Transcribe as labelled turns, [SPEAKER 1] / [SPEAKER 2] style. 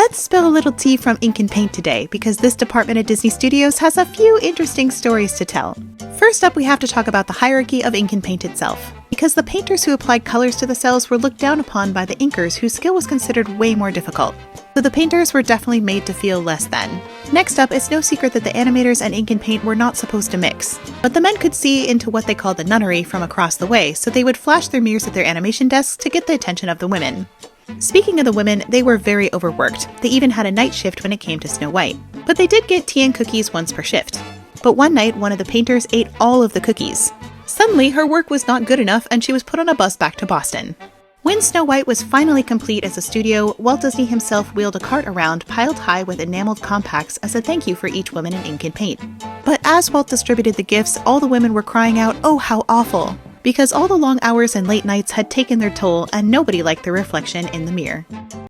[SPEAKER 1] Let's spill a little tea from ink and paint today, because this department at Disney Studios has a few interesting stories to tell. First up, we have to talk about the hierarchy of ink and paint itself, because the painters who applied colors to the cells were looked down upon by the inkers whose skill was considered way more difficult. So the painters were definitely made to feel less than. Next up, it's no secret that the animators and ink and paint were not supposed to mix, but the men could see into what they called the nunnery from across the way, so they would flash their mirrors at their animation desks to get the attention of the women. Speaking of the women, they were very overworked. They even had a night shift when it came to Snow White. But they did get tea and cookies once per shift. But one night, one of the painters ate all of the cookies. Suddenly, her work was not good enough and she was put on a bus back to Boston. When Snow White was finally complete as a studio, Walt Disney himself wheeled a cart around piled high with enameled compacts as a thank you for each woman in ink and paint. But as Walt distributed the gifts, all the women were crying out, "Oh, how awful!" because all the long hours and late nights had taken their toll and nobody liked their reflection in the mirror.